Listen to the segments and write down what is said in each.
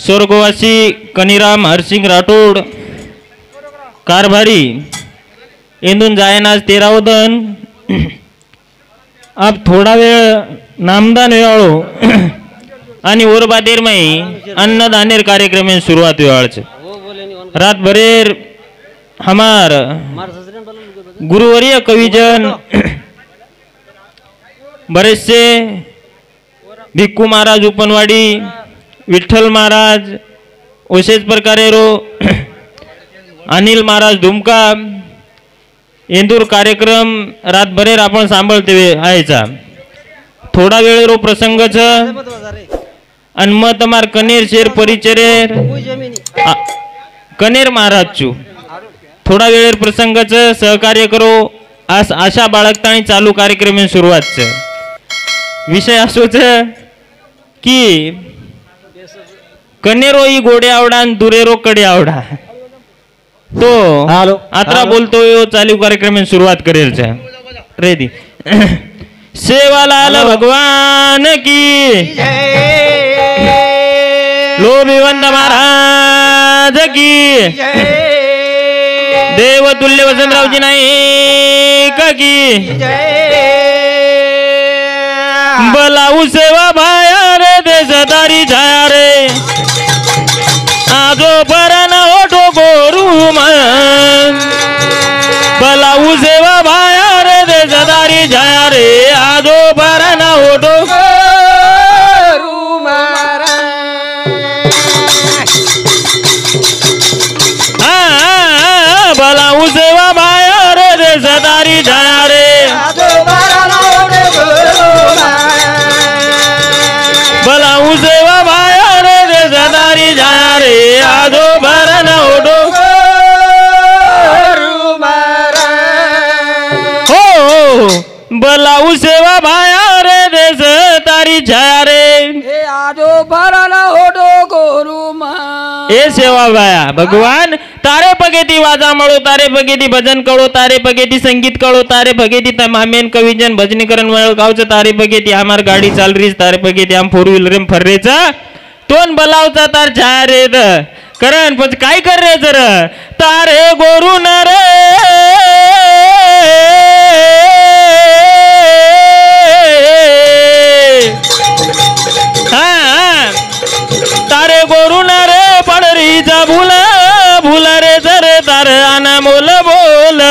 स्वर्गवासी कनिराम हरसिंग राठोड कारभारी येंदून जायना आज 13 दिन अब थोडा वेळ नामदान वेळो आणि ओरबादेरमय अन्नदानेर कार्यक्रम में शुरुआत वेळाच रात भरेर हमार गुरुवर्य कविजन बरेचसे भिक्खू महाराज उपनवाडी विठ्ठल महाराज असेच प्रकारे रो अनिल महाराज धुमका इंदूर कार्यक्रम रात भरेर आपण सांभाळते आयचा थोडा वेळ रो प्रसंगच आणि मग तमार कनेर शेर परिचरेर कनेर महाराज चू थोडा वेळेर प्रसंगच सहकार्य करो आज आशा बाळगतानी चालू कार्यक्रम सुरुवात विषय असोच की कनेरो ही गोडे आवडा आणि दुरेरो कडे आवडा तो आता बोलतो चालू कार्यक्रम सुरुवात करेल रेडी सेवालाल भगवान की लोभिवंत महाराज की देवतुल्य वसंतरावजी नाईक की बलाऊ सेवा भाया रे देशदारी छाया रे आजो पराना ओठो गोरू बलाऊ सेवा भाया रे देशदारी छाया रे आजो पराना ओठो बलाऊ सेवा भाया रे देशदारी छाया रे बलाऊ सेवा भाया रे देशदारी छाया रे आजो भरना ओढो हो बलाऊ सेवा भाया रे देशदारी छाया रे आजो भरना ओढो गोरू ए सेवा भाया भगवान तारे पगेती वाजा मळो तारे पगेती भजन कळो तारे पगेती संगीत कळो तारे पगेती तमामेन कविजन भजनीकरण मळ गावच तारे पगेती हमार गाडी चाल रही तारे पगेती हम 4 व्हीलर में फर्रेचा तोन बलावचा तार छाया रे करण पण काय कर रे जर तारे गोरू न रे तारे गोरू न रे पडरीचा भुला भुला रे जरे तार अनमोल बोल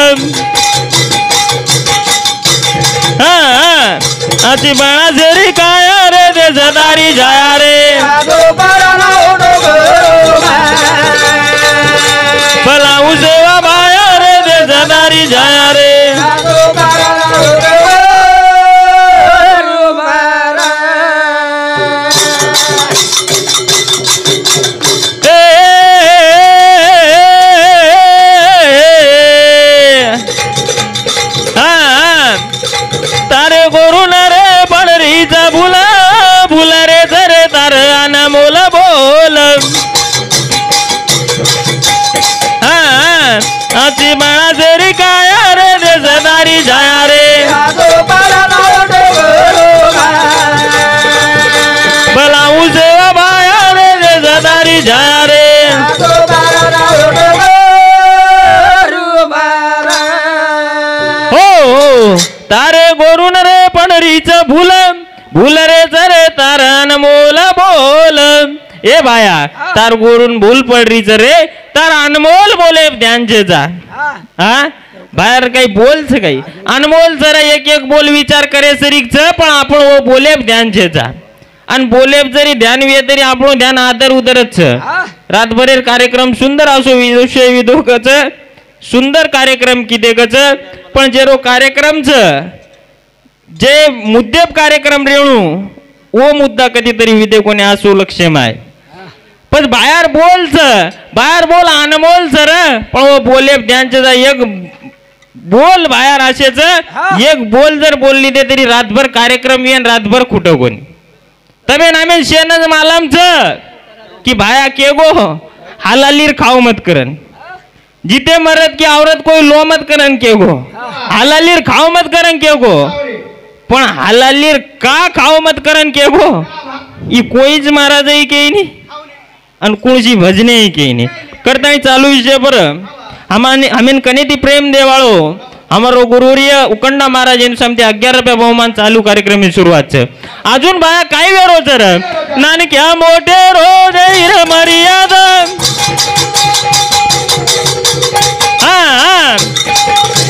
अति बळा जरी काय रे देशदारी जाया रे बलाऊ सेवा भाया रे देशदारी जाया रे तारे गोरू न रे पडरीचा भुला भुला रे जरे तार अनमोल बोल अति बळा जरी काय रे देशदारी जाया रे बलाऊ सेवा भाया रे देशदारी जाया रे हो तारे गोरून रे पडरीच भूल भूल रे जरे तार अनमोल बोल ए भाया तार गोरून भूल पडरीच रे तार अनमोल बोले ध्यानचे जा हा बाहेर काही बोलच काही अनमोल जरा एक एक बोल विचार करे सरीच पण आपण वो बोले ध्यानचे जा आणि बोले जरी ध्यान वे तरी आपण ध्यान आदर उदरच रातभरेर कार्यक्रम सुंदर असो विषय विधोकच सुंदर कार्यक्रम कितेकच पण जेरो कार्यक्रमच जे मुद्देप कार्यक्रम रेणू वो मुद्दा कधीतरी विदे कोणी असो लक्ष्यम आहे पण बाहेर बोल अनमोल सर पण वो बोले त्यांचे एक बोल बाहेर असेच एक बोल जर बोलली ते तरी रातभर कार्यक्रम येन रातभर कुठं कोणी तबे नामे शेनज मालमच की भाया के गो हालालीर खाओ मत करन जिते मरद की औरत कोई लो मत करन के गो हालालीर खाओ मत करन के गो पण हालालीर का खाओ मत करन के गो ई कोईच महाराज के नहीं आणि कोणची भजने के नहीं करता चालू विषय पर हमें कने ती प्रेम देवाळो हमारो गुरुवर्य उकंडा महाराज यांनी समते 11 रुपया बहुमान चालू कार्यक्रम में शुरुआत छे अजून बाया काय वेरो सर नानक्या मोठे रोज हिर मर्यादा हा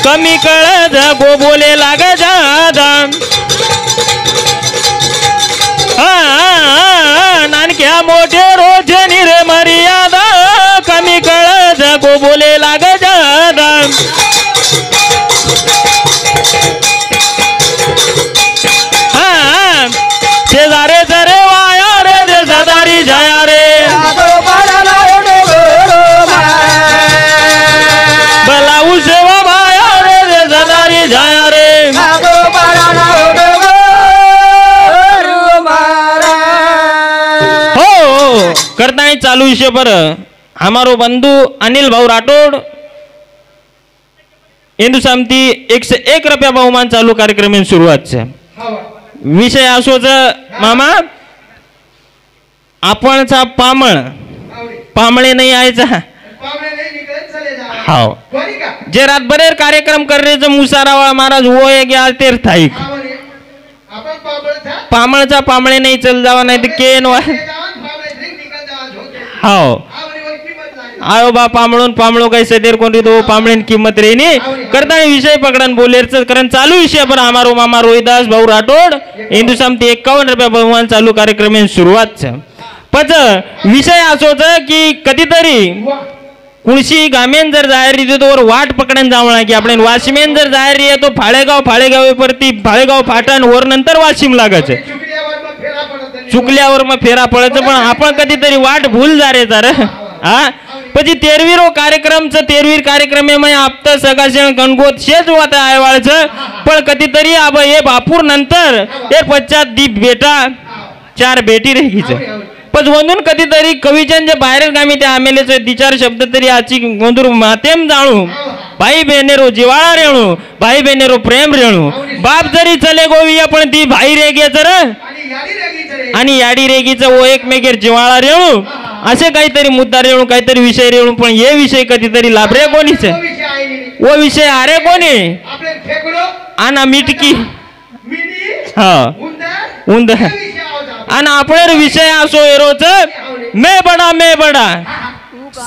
कमी कळ जगो बोले लाग जादा हा नानक्या मोठे रोज निर मर्यादा कमी कळ जगो बोले लाग जादा शेजारे जरे वाया रे दे सदारी जाया रे बलाऊ सेवा वाया रे दे सदारी जाया रे हो करता है चालू विषय पर हमारो बंधु अनिल भाऊ राठोड हिंदू सामती 101 रुपया बहुमान चालू कार्यक्रम में सुरुवात है विषय असोच मामा आपणचा पामळे नाही आयचा हाव जे रातभर कार्यक्रम करण्याचं मुसारावा महाराज वो एक या तीर्थ आहे पामळचा पामळे नाही चल जावा नाही तर केन हाव आयो बा पामळो काही सदेर कोणी दो पामळेन किंमत रेनी करता विषय पकडन बोलेरच कारण चालू विषय पर हमारो मामा रोहिदास भाऊ राठोड हिंदू सामती 51 रुपया बहुमान चालू कार्यक्रम में सुरुवात छे पच विषय असोच की कधीतरी कुणशी गामेन जर जाहीर रिते तो वाट पकडन जावळा की आपण वाशिमेन जर जाहीर रिये तो फाळेगाव परती फाळेगाव फाटन वर नंतर वाशिम लागायचं चुकल्यावर मग फेरा पडायचं पण आपण कधीतरी वाट भूल जा रे तर हा પછી 13वीरो कार्यक्रम में आपता सगाशण गणगोत शेज होता आयवाळच पण कधीतरी अब हे बापूर नंतर हे पश्चात दीप बेटा 4 बेटी रहीच पण वंदून कधीतरी कविचंद जे बाहेर गामी ते आमेलेच 2-4 शब्द तरी आची गोंदूर मातेम जाणू भाई बहनेरो जिवाळा रेणू भाई बहनेरो प्रेम रेणू बाप जरी चले गोविया पण ती भाई रेगे जर आणि याडी रेगीचं वो एकमेकेर जिवाळा रेणू असे काहीतरी मुद्दा रेणू काहीतरी विषय रेणू पण हे विषय कधीतरी लाभरे कोणीच वो विषय आरे कोणी आना मिटकी हा उंद आणि आपण विषय असो एरोच मैं बडा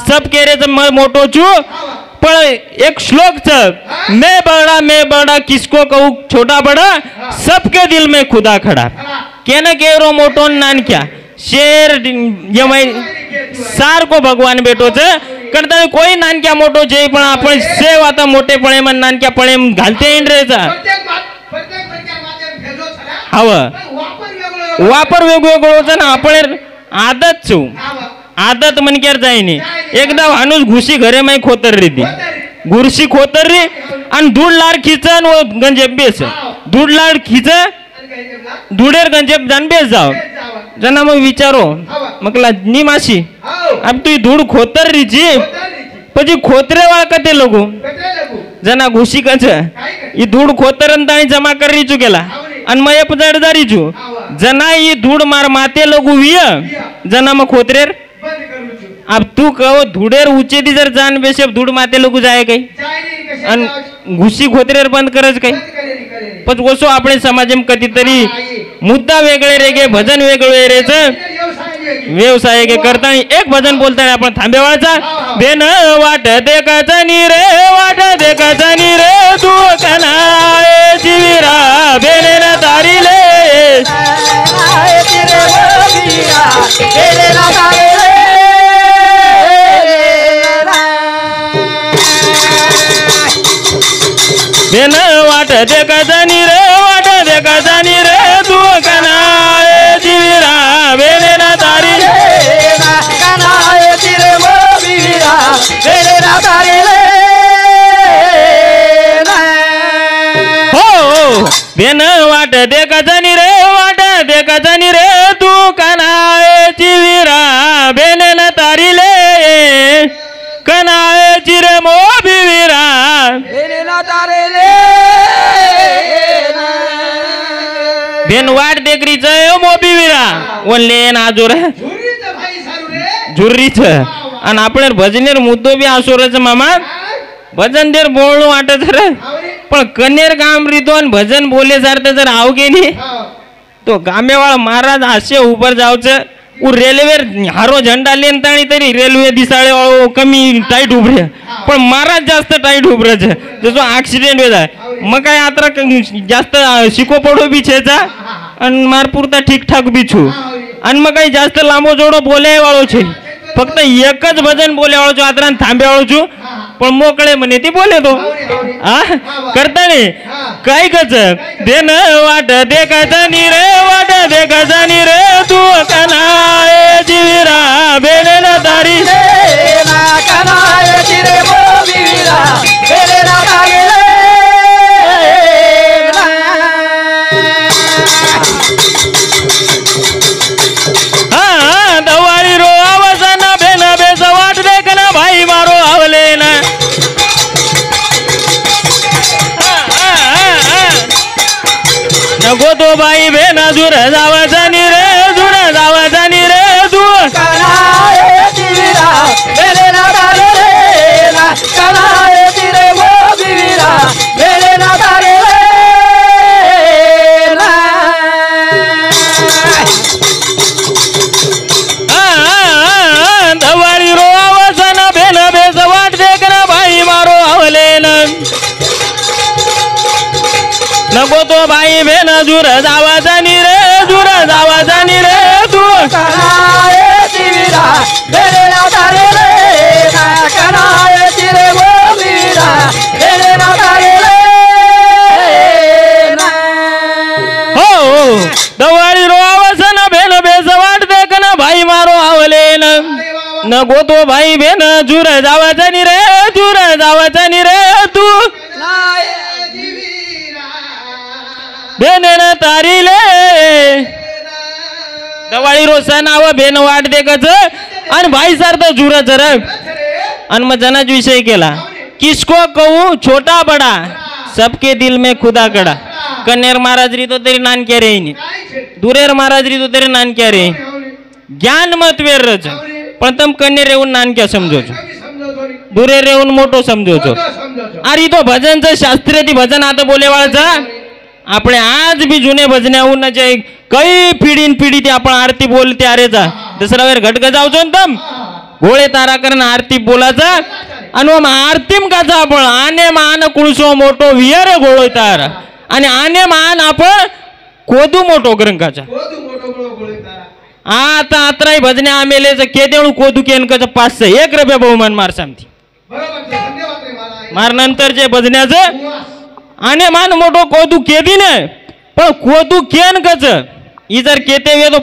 सब केरे मोटो छू पण एक श्लोक छ मैं बड़ा किसको कहूं छोटा बड़ा सबके दिल में खुदा खड़ा केना केरो मोटो नानक्या शेर सार को भगवान बेटो छे करता कोई नानक्या मोटो जे पण आपण सेव आता मोठेपणे मन नानक्यापणे घालते इंद्रेचा हवं वापर वेगवेगळो होता ना आपण आदत छु आदत मनकेर जाईनी एकदा माणूस घुशी घरे माई खोतर रीती घुरशी खोतर री आणि धूड लाड खिचन व गंजेब बेस धूड लाड खिच धुडेर गंजेब जान बेस जाव जना मग विचारो मकला नी माशी अब तू धूड खोतर रीची પછી ખોતરે વાળ કતે લોકો जना घुशी कच ई धूड खोतरन ताणी जमा करी चुकेला आणि मय पजडदारी छु जना ई धूड मार माते लगू विय जना म खोतरेर अब तू कहो धूडेर ऊंचे दी जर जान बेशे धूड माते लगू जाय काही आणि घुशी खोतरेर बंद करज काही पण वसो आपण समाजम कधीतरी मुद्दा वेगळे रेगे भजन वेगळे रेच व्यवसाय के करता एक भजन बोलता है आपण थांबेवाळचा बेन वाट देखाचा नी रे तू कनाळे जीवीरा बेने ना तारीले बेन वाट देखाचा नी रे तू कनाळे जीवीरा बेने ना बेन वाट देखाचानी रे तू कनाळेची विरा बेन न तारिले कनाळेची रे मोबी विरा बेन न तारिले बेन वाट देखरीच मोबी विरा ओनले आजोर झुर्रीच आणि आपण भजनेर मुद्दो बी आसोरच मामा भजन देर बोलणं वाटत रे पण कनेर गाम रितोन भजन बोले सारते जर आव गेली तो गामेवाळा महाराज हास्य उपर जावच उ रेल्वे हारो झंडा लेन ताणी तरी रेल्वे दिसाळे वाळो कमी टाईट उभरे पण महाराज जास्त टाईट उभरच जसो ऍक्सिडेंट वेदा मग काय यात्रा जास्त शिको पडो बी छेचा आणि मारपुरता ठीकठाक बी छू आणि मग काही जास्त लांबो जोडो बोले वाळो छे फक्त एकच भजन बोले वाळो छू यात्रा थांबे वाळो छू पण मोकळे म्हणे ती बोले तो करताने काय कच देन वाट देखाचा नी रे वाट देखाचा नी रे तू कनाय जीविरा बेले ना तारी कनाय जिरे बोविरा बेले ना तारी हा दवाळी रो आवाजान बेन बेज वाट देखना भाई मारो आवले ना नको तो बाई बेना जुर जावाचा नी रे जुर जावाचा नी रे तू कनाय जीविरा बेले ना तारी रे ना कनाय जिरे बोविरा बेले ना तारी दवाळी रो आवाजान बेन बेज वाट देखना भाई मारो आवले नको तो बाई बेन जुर जावाचा नी रे जुर जावाचा नी रे तू कनाय जीविरा बेले ना तारी रे ना कनाय जिरे बोविरा बेले ना तारी हो दवाळी रो आवाजान बेन बेज वाट देखना भाई मारो आवले नको तो भाई बेन जुर जावाचा नी रे जुर जावाचा नी रे तू बेन तारीले दवाळी रोसा नाव बेन वाट देखच आणि भाई सारखं जुराच रे आणि मग जनाच विषय केला किसको कहूं छोटा बड़ा सबके दिल में खुदा कड़ा कन्नेर महाराज री तो तेरी नानक्या रे दुरेर महाराज री तो तेरी नानक्या रे ज्ञान मत वेर रच पण तम कन्नेर रेवून नानक्या समजो दुरेर रेवून मोठो समजो अरे तो भजनचं शास्त्रीय ती भजन आता बोलेवाळचा આપણે આજ બી જૂને ભજને આવું ન જાય કઈ પીઢી ને પીઢી થી આપણે આરતી બોલતે આરેજા દસરા વેર ઘટ ગજાવજો ને તમ ગોળે તારા કરીને આરતી બોલાજા અને આમ આરતીમ કાજા आपण આને માન કુળસો મોટો વિયરે ગોળો તાર અને આને માન आपण કોદુ મોટો ગ્રંકાचा आता आत्राई भजने आमेले के देऊ कोदू केन कच 501 रुपया बहुमान मार सामती मार नंतर जे भजन्याचं आने मान मोठो कोदू केदी ने पण कोदू केन कच ई जर केते वे तो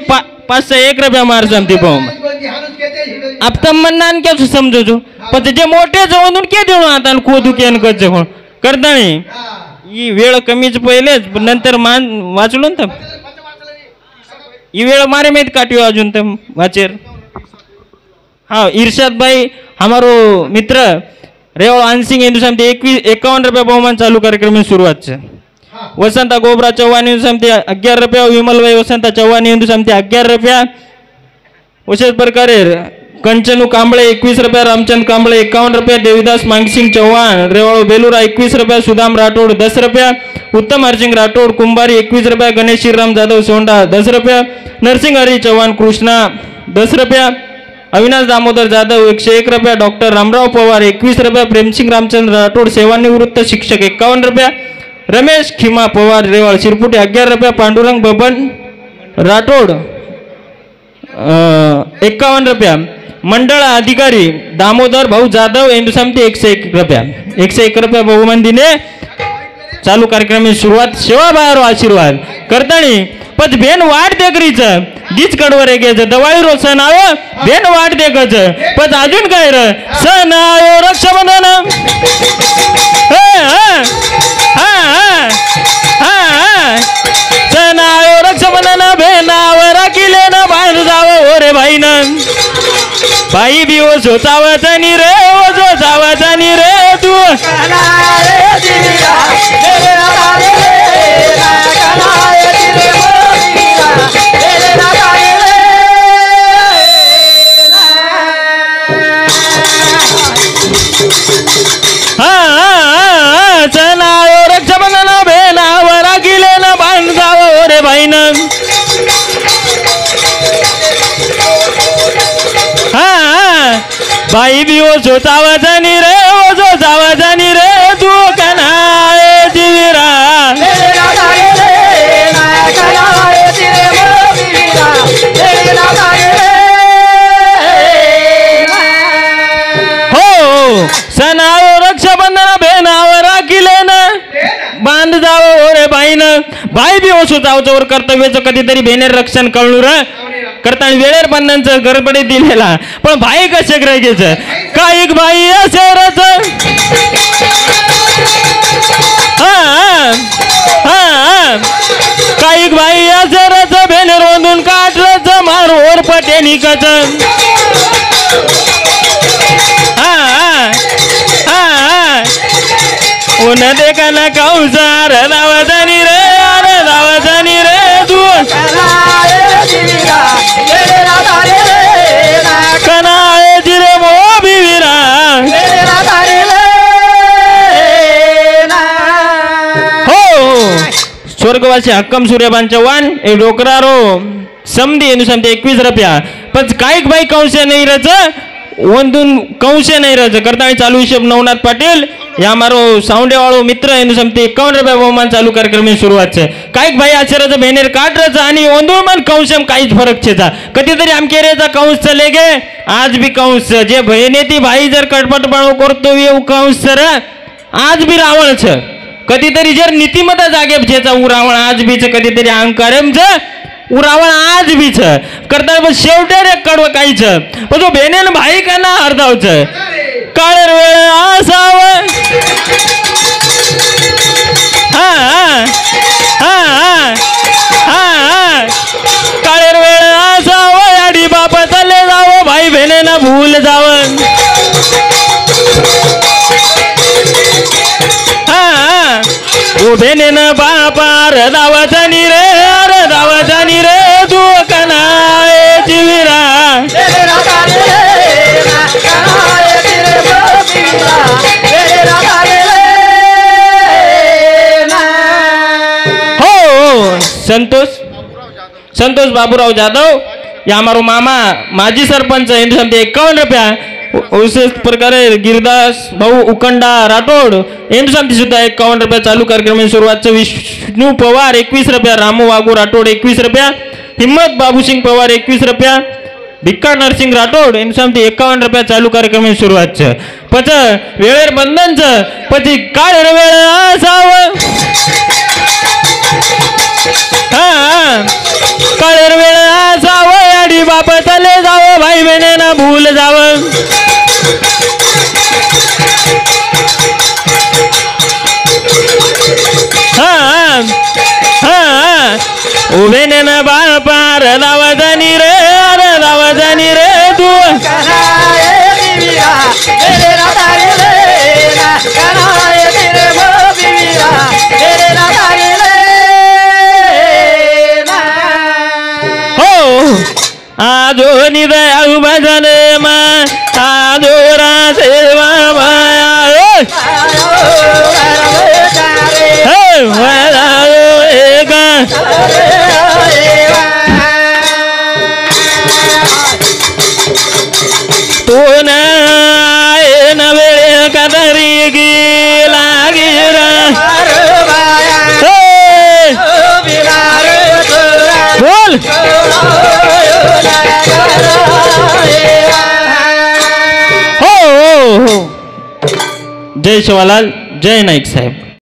501 रुपया मार सामती बहुमान अब तम मन्नान क्या समजो जो पण जे मोठे जवळून के देऊ आता कोदू केन कच करतानी ही वेळ कमीच पहिलेच नंतर मान वाचलो ना ये वेळ मारे में काटियो अजून तम वाचेर हाँ इरशाद भाई हमारो मित्र रेवळ आनसिंग हिंदू समिति 51 रुपया बहुमान चालू कार्यक्रम में शुरुआत है वसंता गोबरा चौहान हिंदू समिति 11 रुपया विमल भाई वसंता चौहान हिंदू समिति 11 रुपया उसे प्रकारे कंचनू कांबळे 21 रुपया रामचंद कांबळे 51 रुपया देवीदास मांगसिंग चौहान रेवळ बेलूरा 21 रुपया सुदाम राठौड़ 10 रुपया उत्तम हरसिंग राठौड़ कुंभारी 21 रुपया गणेश श्रीराम जाधव सोंडा 10 रुपया नरसिंह हरी चौहान कृष्णा 10 रुपया अविनाश दामोदर जाधव 101 रुपया डॉक्टर रामराव पवार 21 रुपया प्रेमसिंग रामचंद्र राठौड़ सेवानिवृत्त शिक्षक 51 रुपया रमेश खिमा पवार रेवाड़ शिरपुटे 11 रुपया पांडुरंग बबन राठौड़ 51 रुपया मंडल अधिकारी दामोदर भाऊ जाधव हिंदू समिति 101 रुपया बहुमान दिने चालू कार्यक्रम में शुरुआत सेवा बाहेर आशीर्वाद करतानी पच बेन वाट देखरीच गीच कडवर घ्यायच दवाळी रोज सण आयो बेन वाट देखच पच अजून काय र सण आयो रक्षाबंधन सण आयो रक्षाबंधन बेनावर किले ना बाहेर जावं ओरे भाई न बाई बी ओ झोचावाचा नी रे ओ झोचावाचा नी रे तू कनाय जिरा रे रे रे कनाय जिरे बाई बी ओझो चावाजानी रे ओझो चावाजानी रे तू कनाळे जीविरा हो सणावर रक्षाबंधन बेनावर राखिले ना बांध जावं हो रे बाईनं बाई बी ओझो चावच्यावर कर्तव्याचं कधीतरी बेनेर रक्षण कळू र करता वेळेर बंधनचं गडबडे दिलेला पण भाई कसे ग्रहायचं काईक बाई असेरच काईक बाई असेरच बेनेर बांधून काढलंच मारोर पटेनिकच उन देखा ना कौसार दावजानी रे अरे दावजानी रे तू कनाळे जिरे मो बिविरा हो स्वर्गवासी हक्कम सूर्यबान चव्हाण एक डोकरारो समधी एनु समते 21 रुपया पण काईक बाई कौशे नाही रच वंदून कौशे नाही रच करता चालू हिशोब नवनाथ पाटील या मारो सावंडे वाळो मित्र एनु समते 51 रुपया बहुमान चालू कार्यक्रम सुरुवात છે काईक भाई आचरच बेनेर काढरच आणि ओंदूळ मन कौशम काहीच फरक छेचा कधीतरी आमकेरेचा कौश चले गे आज भी कौश जे बहिने ती भाई जर कटपटपणो करतो येऊ कौश सर आज भी रावण छ कधीतरी जर नीतिमत्ता जागे छेचा उ रावण आज भी छ कधीतरी अहंकारम छ उ रावण आज भी छ करता बस शेवटे रे कडव काही छ पण जो बेनेन भाई कना हरदाव छ काळेर वेळ आसाव काळेर वेळ आसाव आडी बाप चले जाव भाई बहिणींना भूल जाव बेनेन बापा रदावजानी रे रदावजानी रे तू कनाळे जीविरा हो संतोष बाबूराव जाधव या हमारो मामा माजी सरपंच हिंदू समते 51 रुपया विशेष प्रकारे गिरदास भाऊ उकंडा राठोड हिंदू समती सुद्धा 51 रुपया चालू कार्यक्रम सुरुवात विष्णू पवार 21 रुपया रामू वागू राठोड 21 रुपया हिम्मत बाबूसिंग पवार 21 रुपया भिक्का नरसिंग राठोड हिंदू समती 51 रुपया चालू कार्यक्रम सुरुवात पच वेळेर बंधन पची काळेर वेळ असाव काळेर वेळ असाव आडी बाप चले जाव भाई बहिणींना भूल जाव उभेनेन बापा रदावजानी रे रदावजानी रे तू आजो निदयाळू भजन मा आजो रासेवा माया तू न वेळे कदरी गेला गिरा बोल हो जय शिवालाल जय नाईक साहेब।